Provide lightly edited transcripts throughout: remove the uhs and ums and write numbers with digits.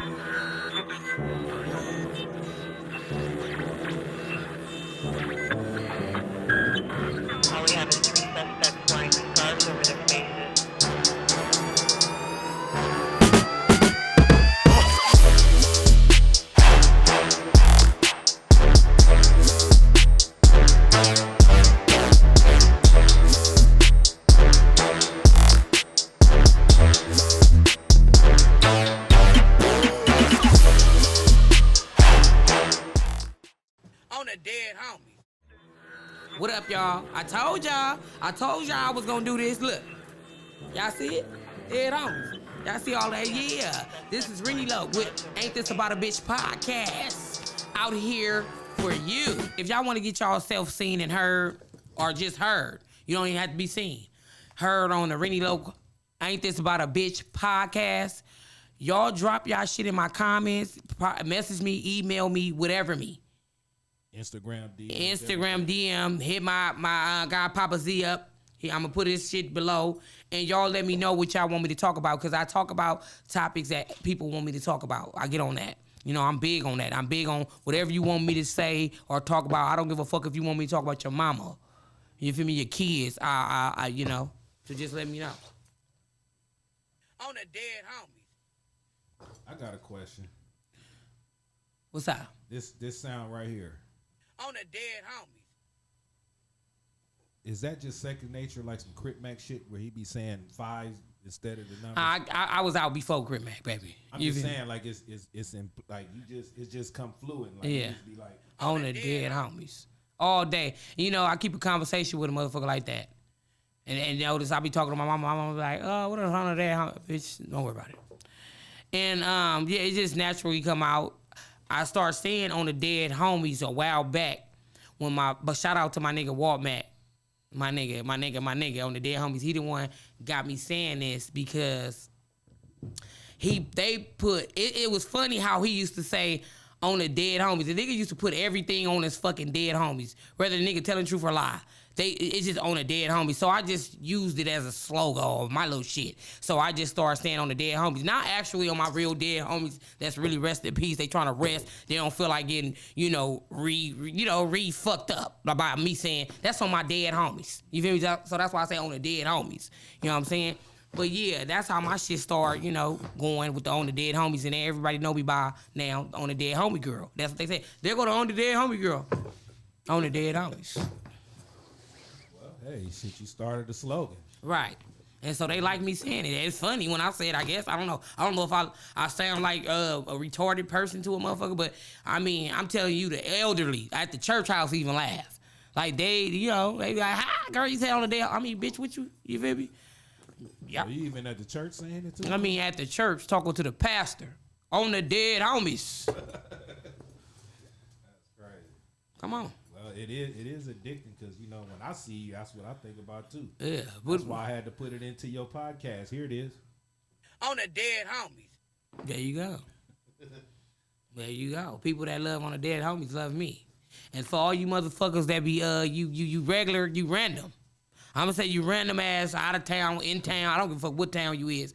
All we have is 3 suspects wearing scarves over their faces. On a dead homie. What up, y'all? I told y'all I was gonna do this. Look, y'all see it? Dead homies. Y'all see all that? Yeah. This is Rennieloc with Ain't This About a Bitch podcast. Out here for you. If y'all want to get y'all self seen and heard, or just heard, you don't even have to be seen. Heard on the Rennieloc Ain't This About a Bitch podcast. Y'all drop y'all shit in my comments, message me, email me, whatever me. Instagram DM, hit my guy Papa Z up. I'm gonna put his shit below, and y'all let me know what y'all want me to talk about, because I talk about topics that people want me to talk about. I get on that. You know, I'm big on that. I'm big on whatever you want me to say or talk about. I don't give a fuck if you want me to talk about your mama. You feel me? Your kids. I you know. So just let me know. On a dead homie. I got a question. What's up? This sound right here. On a dead homie. Is that just second nature, like some Crip Mac shit where he be saying fives instead of the numbers? I was out before Crip Mac, baby. I'm just saying, like it's in, like it's just come fluent. Like, yeah. You just be like on the dead homies all day. You know, I keep a conversation with a motherfucker like that, and notice I be talking to my mama. My mama be like, "Oh, what a hundred dead homies, bitch. Don't worry about it." And yeah, it just naturally come out. I start saying on the dead homies a while back but shout out to my nigga Walt Matt. My nigga on the dead homies. He the one got me saying this because they put it was funny how he used to say on the dead homies. The nigga used to put everything on his fucking dead homies, whether the nigga telling the truth or lie. It's just on the dead homies. So I just used it as a slogan of my little shit. So I just started saying on the dead homies. Not actually on my real dead homies that's really rest in peace. They trying to rest. They don't feel like getting, re-fucked up by me saying, that's on my dead homies. You feel me? So that's why I say on the dead homies. You know what I'm saying? But yeah, that's how my shit started, going with the on the dead homies. And then everybody know me by now on the dead homie girl. That's what they say. They're going to on the dead homie girl. On the dead homies. Hey, shit, you started the slogan. Right. And so they like me saying it. It's funny when I say it, I guess. I don't know. I don't know if I sound like a retarded person to a motherfucker, but I mean, I'm telling you, the elderly at the church house even laugh. Like they be like, hi, girl, you say on the day. I mean, bitch, what you feel me? Yeah. Are you even at the church saying it too? I mean, at the church, talking to the pastor. On the dead homies. That's crazy. Come on. Well, it is addicting because, when I see you, that's what I think about too. Yeah. That's why I had to put it into your podcast. Here it is. On the dead homies. There you go. There you go. People that love on the dead homies love me. And for all you motherfuckers that be you regular, you random. I'm gonna say you random ass out of town, in town. I don't give a fuck what town you is.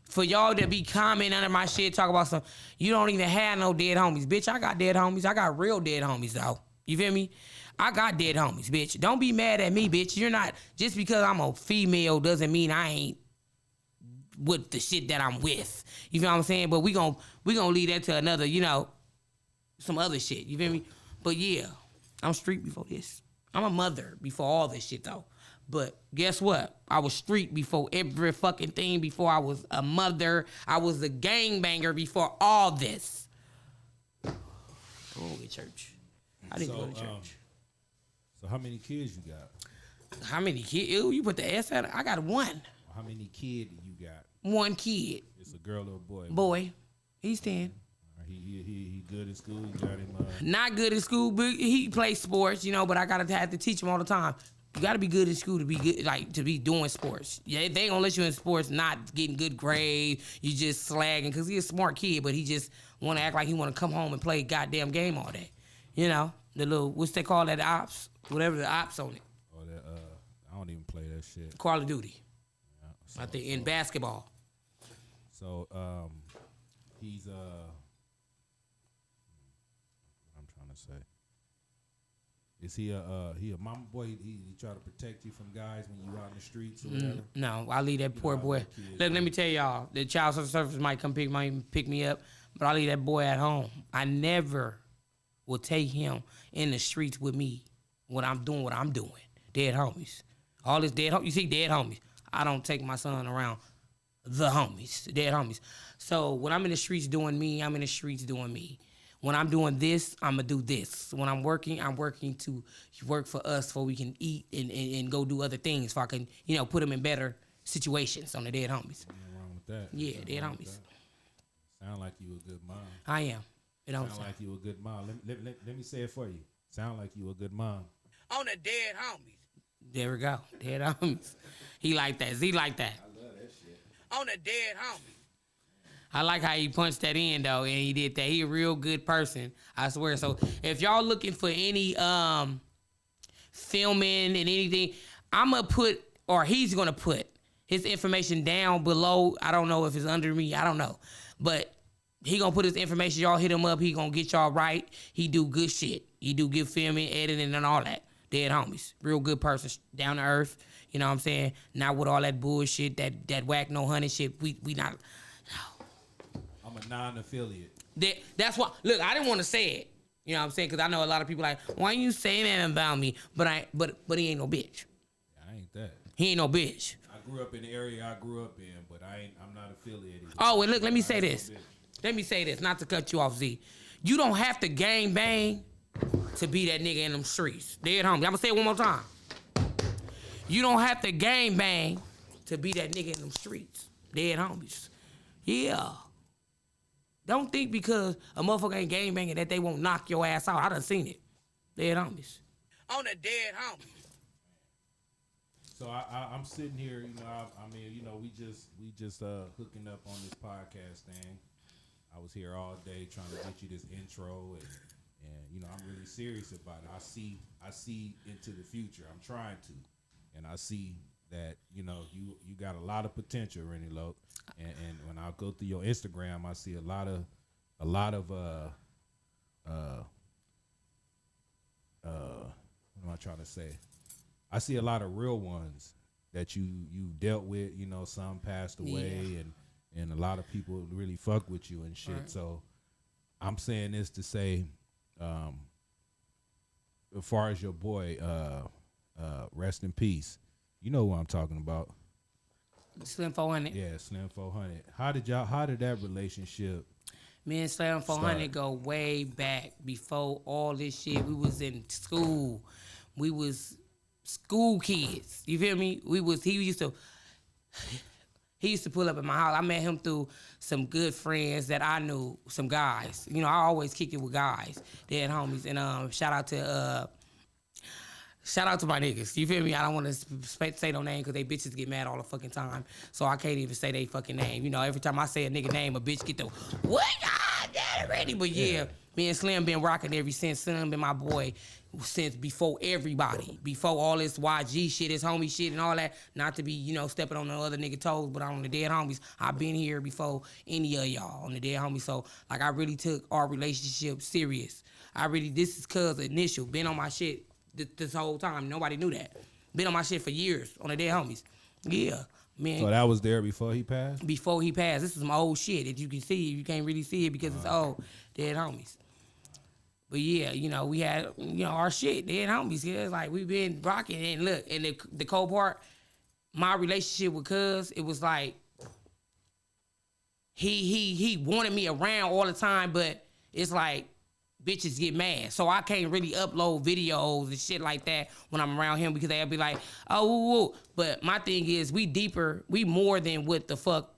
For y'all that be commenting under my shit, talk about some, you don't even have no dead homies. Bitch, I got dead homies. I got real dead homies though. You feel me? I got dead homies, bitch. Don't be mad at me, bitch. You're not, just because I'm a female doesn't mean I ain't with the shit that I'm with. You feel what I'm saying? But we gonna leave that to another, some other shit. You feel me? But yeah, I'm street before this. I'm a mother before all this shit though. But guess what? I was street before every fucking thing. Before I was a mother. I was a gangbanger before all this. Oh, at church. I didn't go to church. So how many kids you got? How many kids? Ew, you put the S at it? I got one. How many kids you got? One kid. It's a girl or a boy? Boy. He's 10. He good at school? You got him? Not good at school, but he plays sports, but I gotta have to teach him all the time. You gotta be good at school to be good, like to be doing sports. Yeah, they ain't gonna let you in sports not getting good grades. You just slagging because he's a smart kid, but he just wanna act like he wanna come home and play a goddamn game all day. The little, what's they call that, ops? Whatever the ops on it. Oh, that I don't even play that shit. Call of Duty. Yeah, I think in basketball. So he's what I'm trying to say. Is he a mama boy? He try to protect you from guys when you out in the streets or whatever? No, I leave that poor boy. Look, let me tell y'all, the child social service might come pick me up, but I leave that boy at home. I never will take him in the streets with me when I'm doing what I'm doing. Dead homies. All this dead homies. You see, dead homies. I don't take my son around the homies, dead homies. So when I'm in the streets doing me, I'm in the streets doing me. When I'm doing this, I'm going to do this. When I'm working to work for us so we can eat and go do other things so I can, put them in better situations on the dead homies. Nothing wrong with that. Yeah, dead homies. Sound like you a good mom. I am. It don't sound like you a good mom. Let me say it for you. Sound like you a good mom. On the dead homies. There we go. Dead homies. He like that. Z like that. I love that shit. On the dead homies. I like how he punched that in though, and he did that. He a real good person, I swear. So if y'all looking for any filming and anything, he's gonna put his information down below. I don't know if it's under me. I don't know, but he gonna put his information. Y'all hit him up. He gonna get y'all right. He do good shit. He do good filming, editing, and all that. Dead homies, real good person, down to earth. You know what I'm saying? Not with all that bullshit, that whack no honey shit. We not. I'm a non-affiliate. That's why. Look, I didn't want to say it. You know what I'm saying? Because I know a lot of people like, why you saying that about me? But he ain't no bitch. I ain't that. He ain't no bitch. I grew up in the area I grew up in, but I'm not affiliated. Oh, well, look, let me say this. Let me say this, not to cut you off, Z. You don't have to gang bang to be that nigga in them streets. Dead homies. I'm going to say it one more time. You don't have to gang bang to be that nigga in them streets. Dead homies. Yeah. Don't think because a motherfucker ain't gang banging that they won't knock your ass out. I done seen it. Dead homies. On the dead homies. So I'm sitting here, we just hooking up on this podcast thing. I was here all day trying to get you this intro, and I'm really serious about it. I see into the future. I'm trying to, and I see that you got a lot of potential, Rennieloc. And when I go through your Instagram, I see a lot of what am I trying to say? I see a lot of real ones that you dealt with. Some passed away, and a lot of people really fuck with you and shit. Right. So I'm saying this to say, as far as your boy, rest in peace. You know what I'm talking about. Slim 400. Yeah, Slim 400. How did that relationship? Me and Slim 400 go way back before all this shit. We was in school. We was school kids. You feel me? He used to pull up at my house. I met him through some good friends that I knew, some guys. I always kick it with guys, dead homies. And shout out to my niggas. You feel me? I don't want to say no name because they bitches get mad all the fucking time. So I can't even say they fucking name. Every time I say a nigga name, a bitch get the, what? God, that already. But yeah, me and Slim been rocking ever since. Slim been my boy since before everybody. Before all this YG shit, this homie shit and all that. Not to be, stepping on the other nigga toes, but on the dead homies. I've been here before any of y'all on the dead homies. So, I really took our relationship serious. This is cuz initial. Been on my shit this whole time. Nobody knew that. Been on my shit for years on the dead homies. Yeah, man. So that was there before he passed? Before he passed. This is some old shit. If you can see it, you can't really see it because it's old. Dead homies. But yeah, we had, our shit. Dead homies. Yeah, it's like we been rocking. And look, and the cold part, my relationship with cuz, it was like he wanted me around all the time, but it's like bitches get mad. So I can't really upload videos and shit like that when I'm around him because they'll be like, oh, woo, woo. But my thing is, we more than what the fuck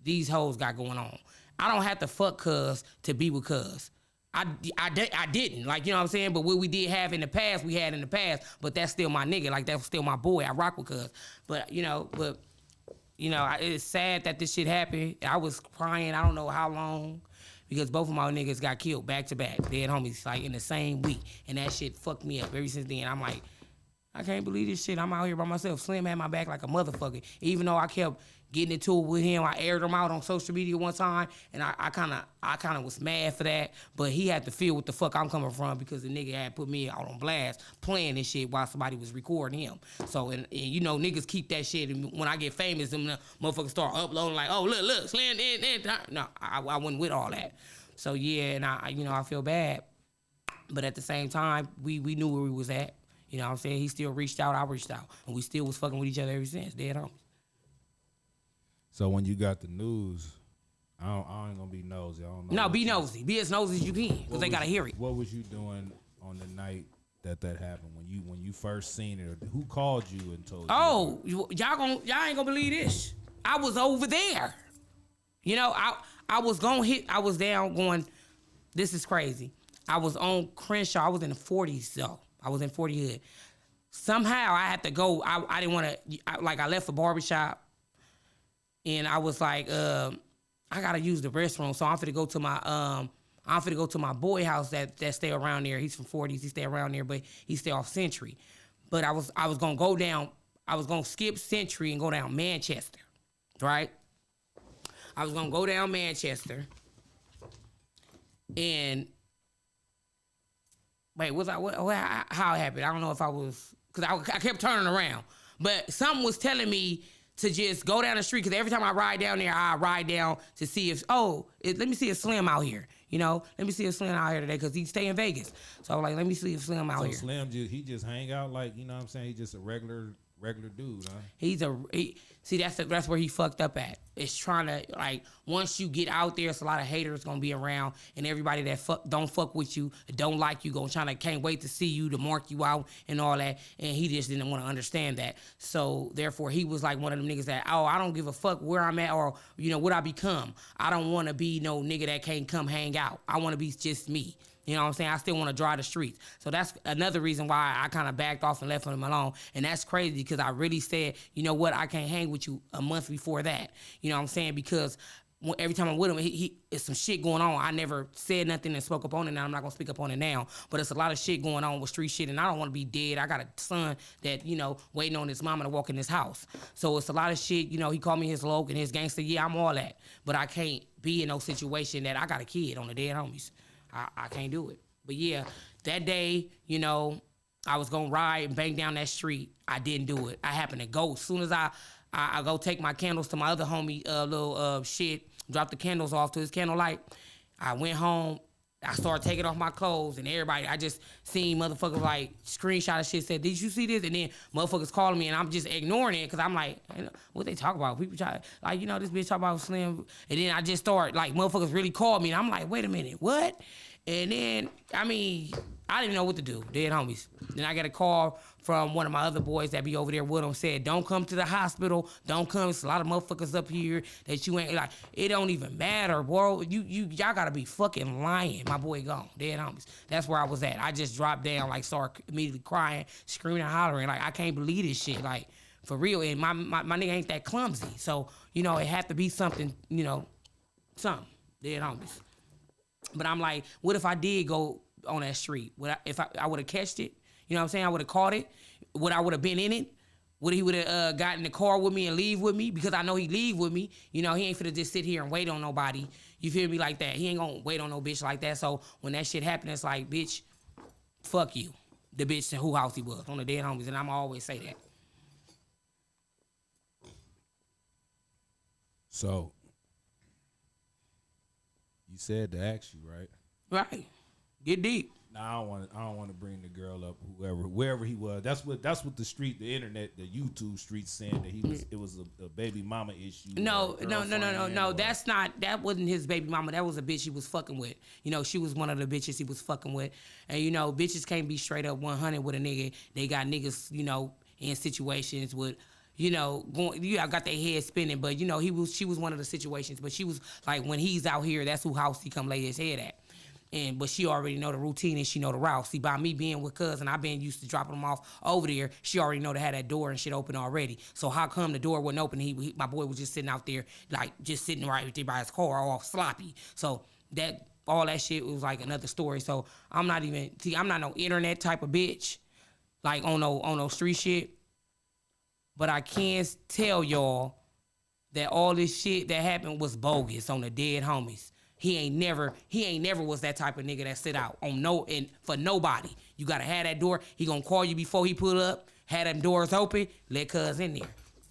these hoes got going on. I don't have to fuck cuz to be with cuz. I didn't. You know what I'm saying? But what we did have in the past, we had in the past. But that's still my nigga. That's still my boy. I rock with cuz. But, it's sad that this shit happened. I was crying I don't know how long. Because both of my niggas got killed back to back. Dead homies, in the same week. And that shit fucked me up. Ever since then, I'm like, I can't believe this shit. I'm out here by myself. Slim had my back like a motherfucker. Even though I kept getting into it with him. I aired him out on social media one time, and I kind of was mad for that. But he had to feel what the fuck I'm coming from because the nigga had put me out on blast playing this shit while somebody was recording him. So and you know niggas keep that shit. And when I get famous, them motherfuckers start uploading like, oh look, Slim. No, I wasn't with all that. So yeah, and I feel bad. But at the same time, we knew where we was at. You know what I'm saying? He still reached out, I reached out. And we still was fucking with each other ever since, dead homies. So when you got the news, I ain't gonna be nosy. I don't know. No, be nosy. Be as nosy as you can, because they gotta hear it. What was you doing on the night that happened? When you first seen it, or who called you and told you? Oh, y'all ain't gonna believe this. I was over there. You know, I was down going, this is crazy. I was on Crenshaw. I was in the 40s, though. I was in 40 Hood. Somehow, I had to go. I didn't want to, I left the barbershop, and I was like, I got to use the restroom, so I'm finna go to my boy house that stay around there. He's from 40s. He stay around there, but he stay off Century. But I was going to go down. I was going to skip Century and go down Manchester, right? I was going to go down Manchester, and... Wait, how it happened? I don't know if I was, because I kept turning around. But something was telling me to just go down the street, because every time I ride down there, I ride down to see if, let me see if Slim out here. You know, let me see if Slim out here today, because he stay in Vegas. So I was like, let me see if Slim out here. So Slim, he just hang out like, you know what I'm saying? He just a regular dude, huh? See, that's where he fucked up at. It's trying to, like, once you get out there, it's a lot of haters gonna be around, and everybody that don't fuck with you, don't like you, can't wait to see you, to mark you out and all that, and he just didn't want to understand that. So therefore, he was like one of them niggas that, I don't give a fuck where I'm at or, you know, what I become. I don't want to be no nigga that can't come hang out. I want to be just me. You know what I'm saying? I still want to drive the streets. So that's another reason why I kind of backed off and left him alone. And that's crazy because I really said, you know what? I can't hang with you a month before that. You know what I'm saying? Because every time I'm with him, it's some shit going on. I never said nothing and spoke up on it, and I'm not going to speak up on it now. But it's a lot of shit going on with street shit, and I don't want to be dead. I got a son that, you know, waiting on his mama to walk in his house. So it's a lot of shit. You know, he called me his slogan, his gangster. Yeah, I'm all that. But I can't be in no situation that I got a kid on the dead homies. I can't do it. But yeah, that day, you know, I was gonna ride and bang down that street. I didn't do it. I happened to go. As soon as I go take my candles to my other homie, little shit, drop the candles off to his candlelight. I went home. I started taking off my clothes, and everybody, I just seen motherfuckers like screenshot of shit, said, did you see this? And then motherfuckers calling me, and I'm just ignoring it, because I'm like, what they talk about? People try, like, you know, this bitch talk about Slim. And then I just start, like, motherfuckers really called me, and I'm like, wait a minute, what? And then, I mean, I didn't know what to do, dead homies. Then I got a call from one of my other boys that be over there with him, said, don't come to the hospital, don't come, it's a lot of motherfuckers up here that you ain't, like, it don't even matter, bro. Y'all gotta be fucking lying. My boy gone, dead homies. That's where I was at. I just dropped down, like, started immediately crying, screaming and hollering, like, I can't believe this shit, like, for real. And my nigga ain't that clumsy. So, you know, it had to be something, you know, something, dead homies. But I'm like, what if I did go on that street? If I would have catched it? You know what I'm saying? I would have caught it. Would I would have been in it? Would he would have got in the car with me and leave with me? Because I know he leave with me. You know, he ain't finna just sit here and wait on nobody. You feel me? Like that. He ain't gonna wait on no bitch like that. So when that shit happened, it's like, bitch, fuck you. The bitch in who house he was, on the dead homies. And I'ma always say that. So you said to ask you, right? Right. Get deep. Nah, I don't want to bring the girl up, wherever he was. That's what the street, the internet, the YouTube street saying that it was a baby mama issue. No. That wasn't his baby mama. That was a bitch he was fucking with. You know, she was one of the bitches he was fucking with. And you know, bitches can't be straight up 100 with a nigga. They got niggas, you know, in situations with, you know, got their head spinning. But you know, she was one of the situations. But she was like, when he's out here, that's who house he come lay his head at. But she already know the routine and she know the route. See, by me being with cousin, I've been used to dropping them off over there. She already know to have that door and shit open already. So how come the door wasn't open? My boy was just sitting out there, like just sitting right there by his car, all sloppy. So all that shit was like another story. So I'm not no internet type of bitch, like on no street shit. But I can tell y'all that all this shit that happened was bogus on the dead homies. He ain't never was that type of nigga that sit out on for nobody. You gotta have that door. He gonna call you before he pull up, have them doors open, let cuz in there.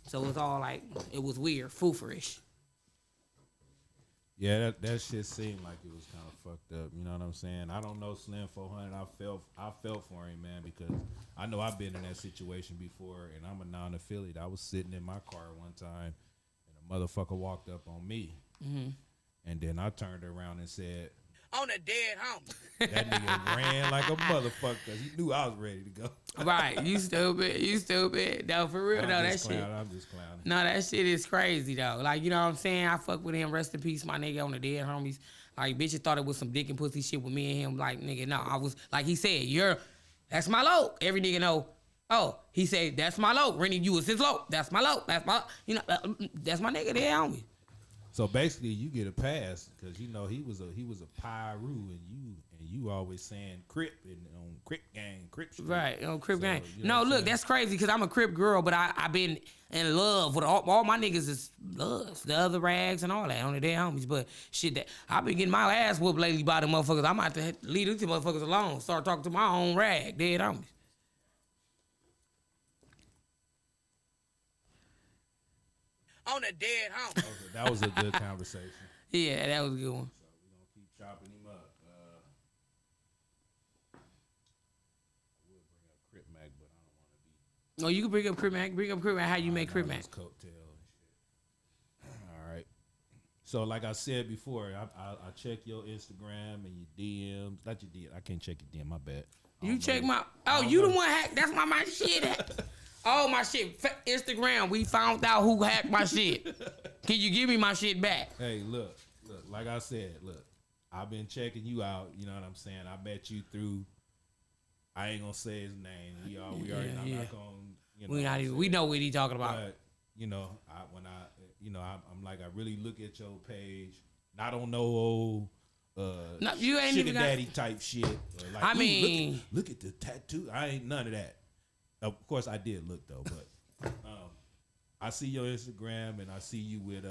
So it's all like, it was weird, fooferish. Yeah, that shit seemed like it was kind of fucked up. You know what I'm saying? I don't know Slim 400. I felt for him, man, because I know I've been in that situation before, and I'm a non-affiliate. I was sitting in my car one time, and a motherfucker walked up on me, and then I turned around and said, On a dead homie. that nigga ran like a motherfucker because he knew I was ready to go. Right, you stupid. No, for real, I'm that just shit. I'm just clowning. No, that shit is crazy though. Like, you know what I'm saying? I fuck with him. Rest in peace, my nigga, on the dead homies. Like, bitches thought it was some dick and pussy shit with me and him. Like, nigga, no, I was like he said, that's my low. Every nigga know. Oh, he said that's my low. Rennie, you was his low. That's my low. That's my, that's my nigga, dead homie. So basically, you get a pass because you know he was a Pyru, and you always saying Crip and on Crip gang, Crip Street. Right, on Crip gang. You know No, look, that's crazy because I'm a Crip girl, but I've been in love with all my niggas is loves, the other rags and all that on the dead homies. But shit, that I've been getting my ass whooped lately by the motherfuckers. I'm about to leave these motherfuckers alone. Start talking to my own rag, dead homies. On a dead homie. That was a good conversation. Yeah, that was a good one. So we're gonna keep chopping him up. I would bring up Crip Mac, but I don't want to be. Oh, you can bring up Crip Mac. Bring up Crip Mac. How you make Crip Mac? Coattail and shit. All right. So like I said before, I check your Instagram and your DMs. Not your DM. I can't check your DM. My bad. You check my. Oh, you the one hack. That's my shit. Oh, my shit. Instagram. We found out who hacked my shit. Can you give me my shit back? Hey, look. Like I said, I've been checking you out. You know what I'm saying? I bet you through. I ain't gonna say his name. We already. I'm not gonna. You know, we know what he talking about. But you know, I'm like, I really look at your page. Not on no old. No, you ain't sugar even daddy type shit. Like, I mean, look at the tattoo. I ain't none of that. Of course, I did look though, but I see your Instagram and I see you with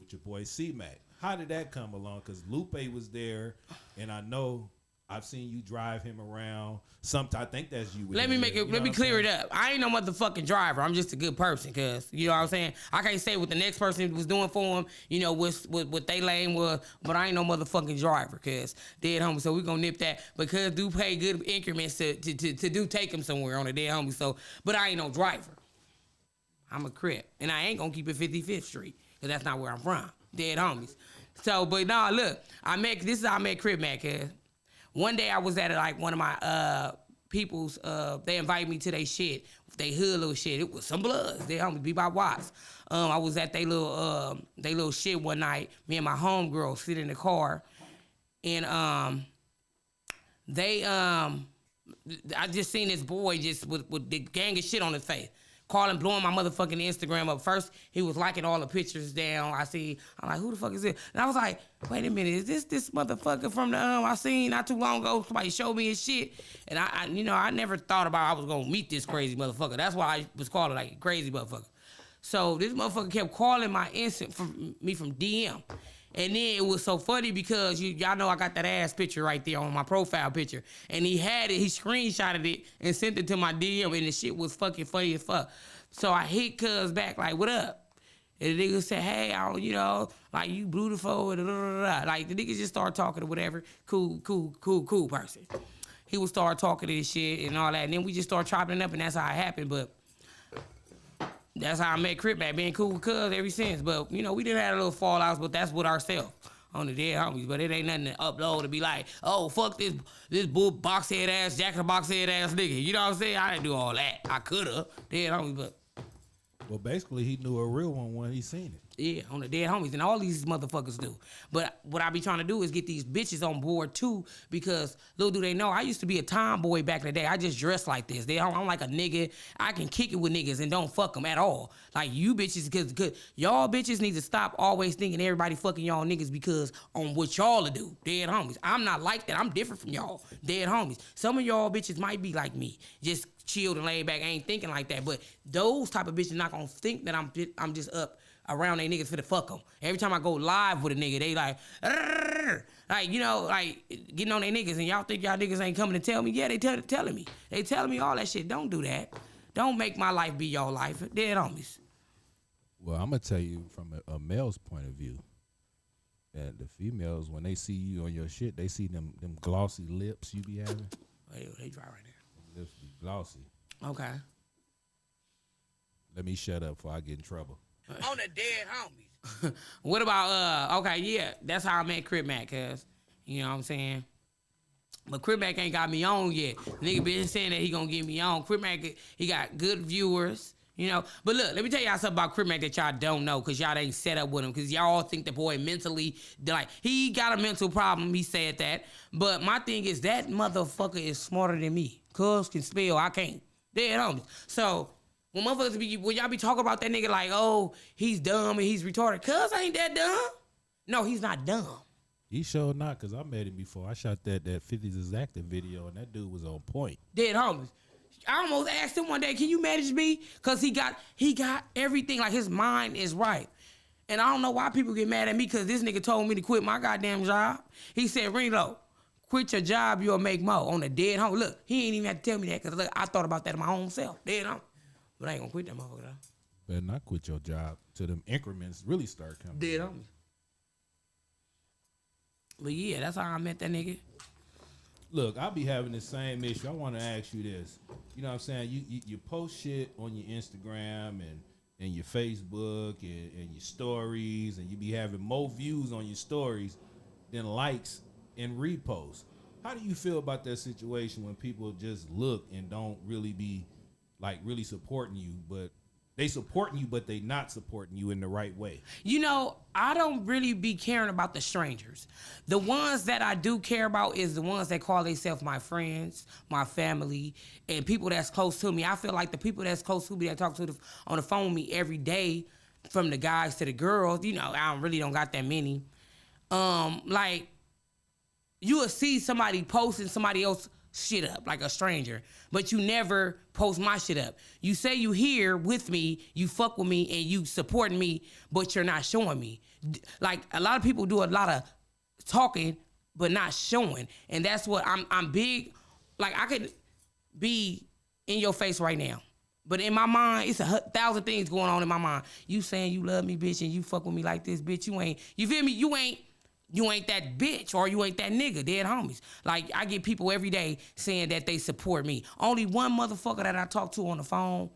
your boy C-Mac. How did that come along? Because Lupe was there, and I know I've seen you drive him around. I think that's you. Let me clear it up. I ain't no motherfucking driver. I'm just a good person, cause you know what I'm saying. I can't say what the next person was doing for him. You know what they lane was, but I ain't no motherfucking driver, cause dead homie. So we gonna nip that because do pay good increments to do take him somewhere on a dead homie. So, but I ain't no driver. I'm a Crip, and I ain't gonna keep it 55th Street, cause that's not where I'm from. Dead homies. So, but nah, look, this is how I met Crip Mac, cause one day I was at like one of my people's, they invited me to their shit, they hood little shit. It was some bloods. They homies be by Watts. I was at they little shit one night. Me and my homegirl sit in the car, and I just seen this boy just with the gang of shit on his face. Blowing my motherfucking Instagram up. First, he was liking all the pictures down. I'm like, who the fuck is this? And I was like, wait a minute, is this motherfucker from the I seen not too long ago? Somebody showed me his shit, and I never thought about I was gonna meet this crazy motherfucker. That's why I was calling like a crazy motherfucker. So this motherfucker kept calling my from DM. And then it was so funny because y'all know I got that ass picture right there on my profile picture. And he had it, he screenshotted it and sent it to my DM, and the shit was fucking funny as fuck. So I hit cuz back like, what up? And the nigga said, hey, like you beautiful, and like the nigga just started talking or whatever. Cool person. He would start talking to this shit and all that, and then we just start chopping it up, and that's how it happened. But that's how I met Crip Mac, being cool with cuz ever since. But, we didn't have a little fallouts, but that's with ourselves on the dead homies. But it ain't nothing to upload to be like, oh, fuck this bull box head ass, jacket box head ass nigga. You know what I'm saying? I didn't do all that. I coulda, dead homies, but. Well, basically, he knew a real one when he seen it. Yeah, on the dead homies, and all these motherfuckers do. But what I be trying to do is get these bitches on board too, because little do they know, I used to be a tomboy back in the day. I just dressed like this. I'm like a nigga. I can kick it with niggas and don't fuck them at all. Like you bitches, because y'all bitches need to stop always thinking everybody fucking y'all niggas because on what y'all to do. Dead homies. I'm not like that. I'm different from y'all. Dead homies. Some of y'all bitches might be like me, just chilled and laid back. I ain't thinking like that. But those type of bitches not gonna think that I'm just up. around they niggas for the fuck them. Every time I go live with a nigga, they like, you know, like getting on their niggas, and y'all think y'all niggas ain't coming to tell me? Yeah, they telling me. They telling me all that shit. Don't do that. Don't make my life be your life. Dead homies. Well, I'm gonna tell you from a male's point of view. And the females, when they see you on your shit, they see them glossy lips you be having. They dry right there. Them lips be glossy. Okay. Let me shut up before I get in trouble. On the dead homies. What about, okay, yeah, that's how I met Crip Mac, cuz. You know what I'm saying? But Crip Mac ain't got me on yet. Nigga been saying that he gonna get me on. Crip Mac, he got good viewers. You know, but look, let me tell y'all something about Crip Mac that y'all don't know, because y'all ain't set up with him, because y'all all think the boy mentally, like, he got a mental problem, he said that. But my thing is, that motherfucker is smarter than me. Cuz can spell, I can't. Dead homies. So, when y'all be talking about that nigga like, oh, he's dumb and he's retarded, cuz ain't that dumb? No, he's not dumb. He sure not, because I met him before. I shot that 50s is active video, and that dude was on point. Dead homies. I almost asked him one day, can you manage me? Because he got everything, like his mind is right. And I don't know why people get mad at me, because this nigga told me to quit my goddamn job. He said, Rennieloc, quit your job, you'll make more on the dead home. Look, he ain't even have to tell me that, because look, I thought about that in my own self. Dead home. But I ain't gonna quit that motherfucker though. Better not quit your job till them increments really start coming. Dead homies. But yeah, that's how I met that nigga. Look, I'll be having the same issue. I want to ask you this. You know what I'm saying? You post shit on your Instagram and your Facebook and your stories, and you be having more views on your stories than likes and reposts. How do you feel about that situation when people just look and don't really be like really supporting you, but they supporting you, but they not supporting you in the right way? You know, I don't really be caring about the strangers. The ones that I do care about is the ones that call themselves my friends, my family, and people that's close to me. I feel like the people that's close to me, that talk to on the phone with me every day, from the guys to the girls, you know, I really don't got that many. Like, you will see somebody posting somebody else shit up, like a stranger, but you never post my shit up. You say you here with me, you fuck with me, and you supporting me, but you're not showing me. Like, a lot of people do a lot of talking, but not showing, and that's what I'm big. Like, I could be in your face right now, but in my mind, it's 1,000 things going on in my mind. You saying you love me, bitch, and you fuck with me like this, bitch. You feel me? You ain't that bitch, or you ain't that nigga, dead homies. Like, I get people every day saying that they support me. Only one motherfucker that I talk to on the phone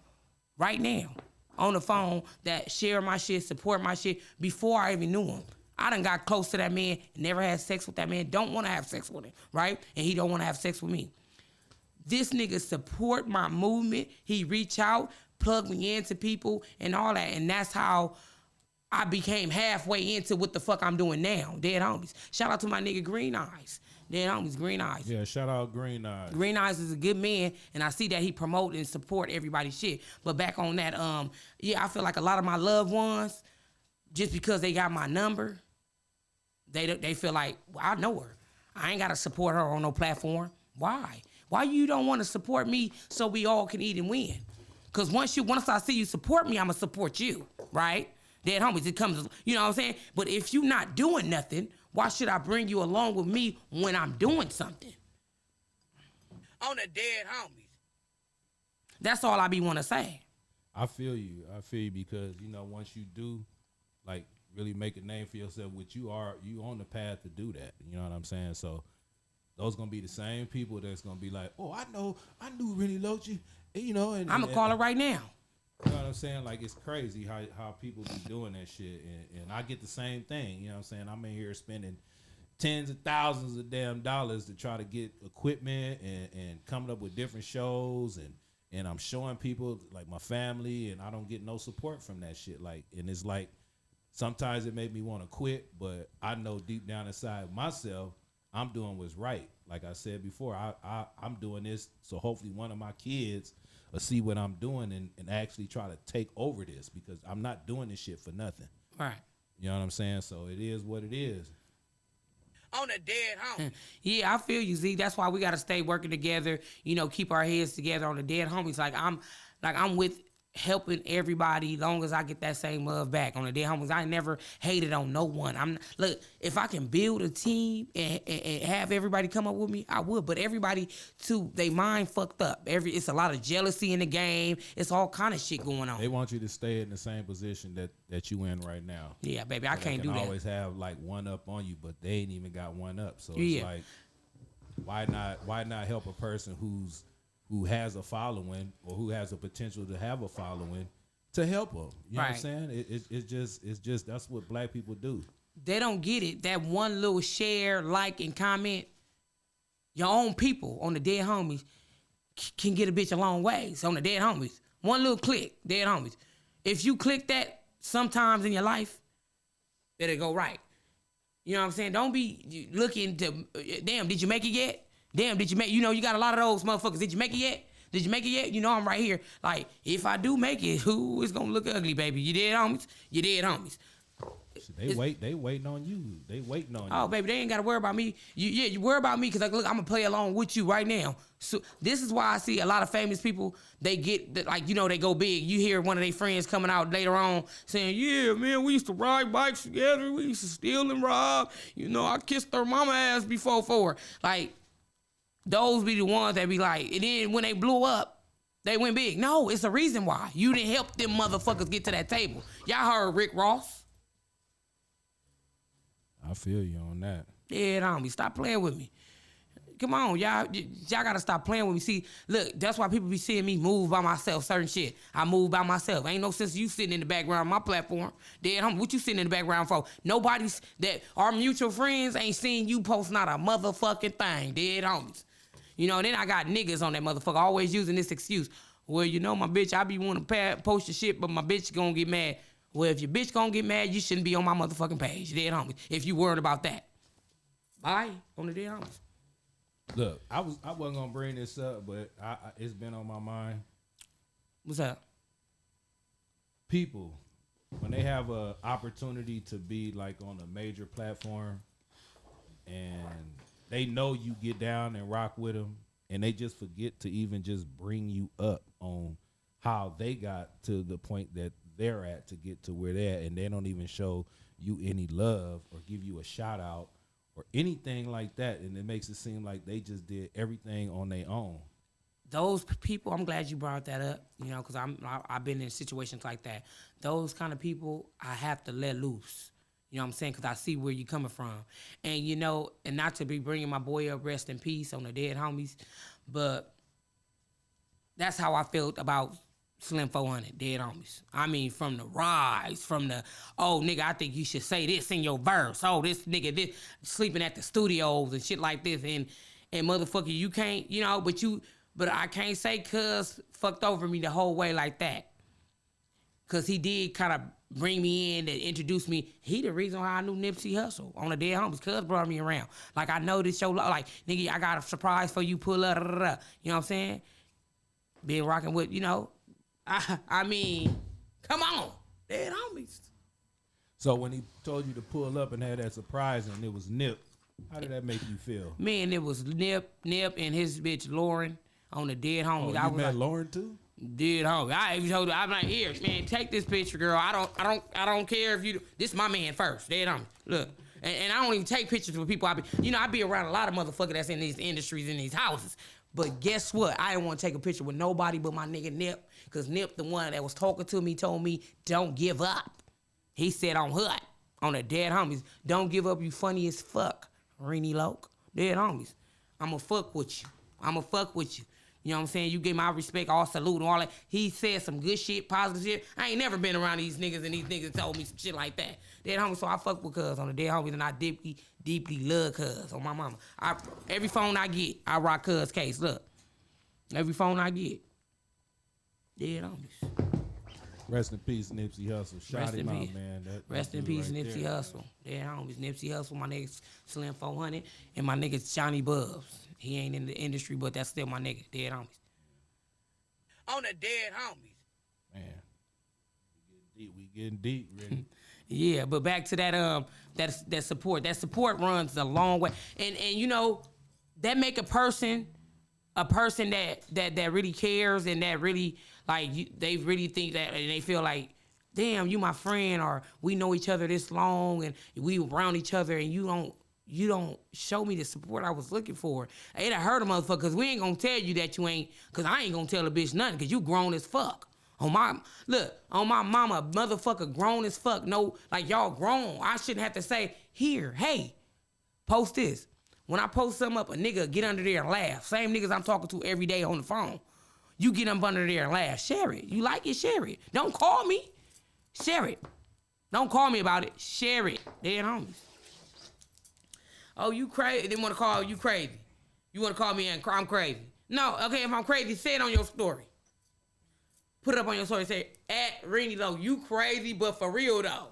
right now, on the phone, that share my shit, support my shit, before I even knew him. I done got close to that man, never had sex with that man, don't want to have sex with him, right? And he don't want to have sex with me. This nigga support my movement. He reach out, plug me into people, and all that, and that's how I became halfway into what the fuck I'm doing now. Dead homies. Shout out to my nigga Green Eyes. Dead homies, Green Eyes. Yeah, shout out Green Eyes. Green Eyes is a good man, and I see that he promote and support everybody's shit. But back on that, yeah, I feel like a lot of my loved ones, just because they got my number, they feel like, well, I know her. I ain't gotta support her on no platform. Why? Why you don't want to support me so we all can eat and win? Because once I see you support me, I'ma support you, right? Dead homies, it comes, you know what I'm saying? But if you not doing nothing, why should I bring you along with me when I'm doing something? On the dead homies. That's all I be want to say. I feel you. Because, you know, once you do, like, really make a name for yourself, which you on the path to do that. You know what I'm saying? So those going to be the same people that's going to be like, oh, I knew Rennieloc, you know. And I'm going to call her right now. You know what I'm saying? Like, it's crazy how people be doing that shit. And I get the same thing. You know what I'm saying? I'm in here spending tens of thousands of damn dollars to try to get equipment and coming up with different shows. And I'm showing people, like, my family, and I don't get no support from that shit. Like, and it's like, sometimes it make me want to quit, but I know deep down inside myself, I'm doing what's right. Like I said before, I'm doing this so hopefully one of my kids or see what I'm doing and actually try to take over this, because I'm not doing this shit for nothing. Right. You know what I'm saying? So it is what it is. On the dead homies. Yeah, I feel you, Z. That's why we gotta stay working together. You know, keep our heads together on the dead homies. Like I'm with helping everybody long as I get that same love back. On the dead homies, I never hated on no one. Look, if I can build a team and have everybody come up with me, I would. But everybody too, they mind fucked up. It's a lot of jealousy in the game. It's all kind of shit going on. They want you to stay in the same position that you in right now. Yeah, baby, I can't do that. They always have like one up on you, but they ain't even got one up. So it's like, why not help a person who has a following or who has a potential to have a following to help them? You know what I'm saying? It's just that's what black people do. They don't get it. That one little share, like, and comment, your own people on the dead homies can get a bitch a long ways on the dead homies. One little click, dead homies. If you click that sometimes in your life, it'll go right. You know what I'm saying? Don't be looking to, damn, did you make it yet? Damn, did you make, you got a lot of those motherfuckers. Did you make it yet? Did you make it yet? You know I'm right here. Like, if I do make it, who is going to look ugly, baby? You dead homies? You dead homies. They waiting on you. They waiting on you. Oh, baby, they ain't got to worry about me. You worry about me because, like, look, I'm going to play along with you right now. So this is why I see a lot of famous people, they get, like, they go big. You hear one of their friends coming out later on saying, yeah, man, we used to ride bikes together. We used to steal and rob. I kissed her mama ass before for her. Like, those be the ones that be like, and then when they blew up, they went big. No, it's a reason why. You didn't help them motherfuckers get to that table. Y'all heard Rick Ross. I feel you on that. Yeah, homie, stop playing with me. Come on, y'all gotta stop playing with me. See, look, that's why people be seeing me move by myself, certain shit. I move by myself. Ain't no sense you sitting in the background of my platform. Dead homie, what you sitting in the background for? Nobody's, that our mutual friends ain't seen you post not a motherfucking thing, dead homies. Then I got niggas on that motherfucker always using this excuse. Well, my bitch, I be wanting to post your shit, but my bitch gonna get mad. Well, if your bitch gonna get mad, you shouldn't be on my motherfucking page, dead homies, if you worried about that. Bye, on the dead homies. Look, I wasn't gonna bring this up, but it's been on my mind. What's up? People, when they have a opportunity to be like on a major platform, and they know you get down and rock with them, and they just forget to even just bring you up on how they got to the point that they're at to get to where they're at, and they don't even show you any love or give you a shout out or anything like that, and it makes it seem like they just did everything on their own. Those people, I'm glad you brought that up, because I've been in situations like that. Those kind of people, I have to let loose. You know what I'm saying? Because I see where you're coming from. And, and not to be bringing my boy up, rest in peace, on the dead homies, but that's how I felt about Slim 400, dead homies. I mean, from the rise, from the, oh, nigga, I think you should say this in your verse. Oh, this nigga, this sleeping at the studios and shit like this. And motherfucker, you can't, but I can't say cuz fucked over me the whole way like that. Cause he did kind of bring me in and introduce me. He the reason why I knew Nipsey Hussle on the dead homies. Cuz brought me around. Like, I know this show, like, nigga, I got a surprise for you, pull up, You know what I'm saying? Been rocking with, I mean, come on, dead homies. So when he told you to pull up and had that surprise and it was Nip, how did that make you feel? Man, it was Nip, and his bitch Lauren on the dead homies. Oh, you met Lauren too? Dead homie. I even told her, I'm like, here, man, take this picture, girl. I don't care if you. This is my man first, dead homie. Look, and I don't even take pictures with people. I be around a lot of motherfuckers that's in these industries, in these houses. But guess what? I didn't want to take a picture with nobody but my nigga Nip. Because Nip, the one that was talking to me, told me, don't give up. He said on HUD, on the dead homies, don't give up, you funny as fuck. Rennieloc, dead homies. I'ma fuck with you. You know what I'm saying? You get my respect, all salute and all that. He said some good shit, positive shit. I ain't never been around these niggas, and these niggas told me some shit like that. Dead homies, so I fuck with cuz on the dead homies, and I deeply, deeply love cuz on my mama. Every phone I get, I rock cuz case. Look, every phone I get, dead homies. Rest in peace, Nipsey Hussle. Shout him out, man. Rest in peace, Nipsey Hussle. Dead homies, Nipsey Hussle, my nigga Slim 400, and my nigga Johnny Bubs. He ain't in the industry, but that's still my nigga, dead homies. On the dead homies. Man, we getting deep, really. Yeah, but back to that that support. That support runs a long way, and that make a person that really cares and that really Like they really think that, and they feel like, damn, you my friend, or we know each other this long, and we around each other, and you don't show me the support I was looking for. It'll hurt a motherfucker, because we ain't gonna tell you that you ain't, because I ain't gonna tell a bitch nothing, because you grown as fuck. On my mama, motherfucker grown as fuck. No, like y'all grown. I shouldn't have to say, here, hey, post this. When I post something up, a nigga get under there and laugh. Same niggas I'm talking to every day on the phone. You get up under there and laugh. Share it. You like it, share it. Don't call me. Share it. Don't call me about it. Share it. Dead homies. Oh, you crazy. They want to call you crazy. You want to call me and I'm crazy. No, okay, if I'm crazy, say it on your story. Put it up on your story. Say, at Rennieloc, you crazy, but for real, though.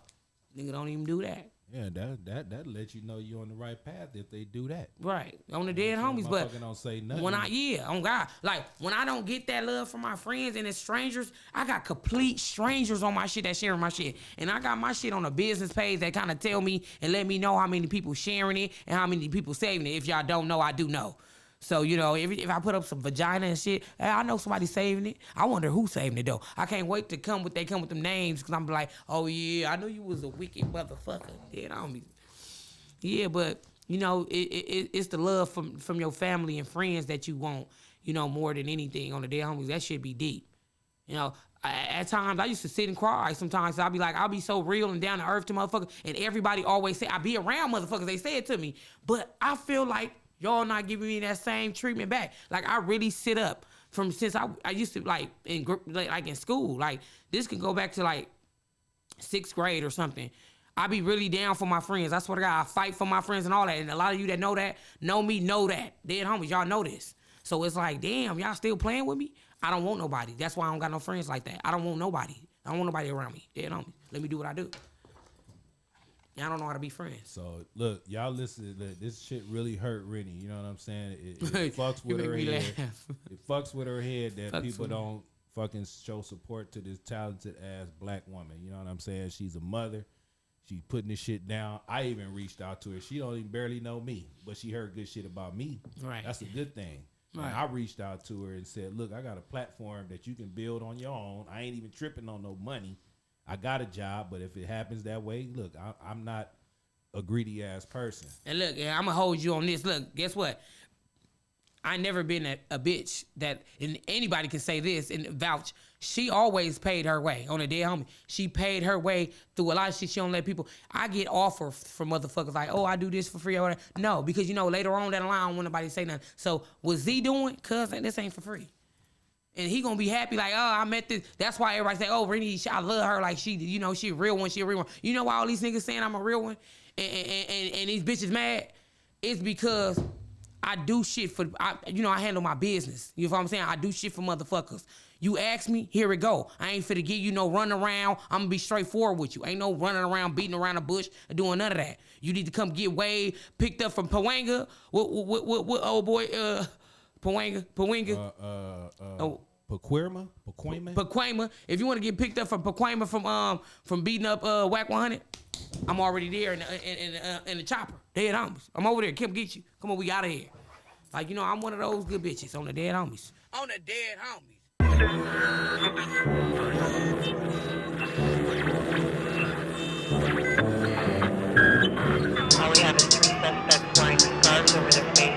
Nigga don't even do that. Yeah, that lets you know you're on the right path if they do that. Right. On the dead homies, but don't say nothing. when on God, like when I don't get that love from my friends and it's strangers, I got complete strangers on my shit that sharing my shit. And I got my shit on a business page that kind of tell me and let me know how many people sharing it and how many people saving it. If y'all don't know, I do know. So, you know, if I put up some vagina and shit, I know somebody saving it. I wonder who's saving it, though. I can't wait to come with them names, because I'm like, oh, yeah, I knew you was a wicked motherfucker. Dead on me. Yeah, but, you know, it's the love from your family and friends that you want, you know, more than anything on the dead homies. That shit be deep. You know, at times, I used to sit and cry sometimes. I'll be so real and down to earth to motherfuckers, and everybody always say, I be around motherfuckers, they say it to me. But I feel like y'all not giving me that same treatment back. Like, I really sit up since I used to, like in school. Like, this could go back to, like, 6th grade or something. I be really down for my friends. I swear to God, I fight for my friends and all that. And a lot of you that know that, know me, know that. Dead homies, y'all know this. So it's like, damn, y'all still playing with me? I don't want nobody. That's why I don't got no friends like that. I don't want nobody. I don't want nobody around me. Dead homies. Let me do what I do. Y'all don't know how to be friends. So, look, y'all listen, this shit really hurt Rennie. You know what I'm saying? It fucks with her head. It fucks with her head that people don't fucking show support to this talented ass black woman. You know what I'm saying? She's a mother. She's putting this shit down. I even reached out to her. She don't even barely know me, but she heard good shit about me. Right. That's a good thing. Right. And I reached out to her and said, look, I got a platform that you can build on your own. I ain't even tripping on no money. I got a job, but if it happens that way, look, I'm not a greedy ass person. And look, I'm gonna hold you on this. Look, guess what? I never been a bitch that, and anybody can say this and vouch. She always paid her way on a dead homie. She paid her way through a lot of shit. She don't let people. I get offers from motherfuckers like, oh, I do this for free or whatever. No, because you know later on down the line, I don't want nobody to say nothing. So what Z doing? Cuz this ain't for free. And he gonna be happy like, oh, I met this. That's why everybody say, oh, Rennie, I love her. Like she, you know, she a real one. She a real one. You know why all these niggas saying I'm a real one? And these bitches mad? It's because I do shit for, I handle my business. You know what I'm saying? I do shit for motherfuckers. You ask me, here it go. I ain't finna give you no running around. I'm gonna be straightforward with you. Ain't no running around, beating around the bush, or doing none of that. You need to come get Wade picked up from Pawanga. What old boy, Pawanga? Paquema. If you want to get picked up from Paquema from beating up Whack 100, I'm already there in the chopper. Dead homies. I'm over there. Come get you. Come on, we out of here. Like, you know, I'm one of those good bitches on the dead homies. On the dead homies. All we have is 3 suspects wearing scarves over their faces.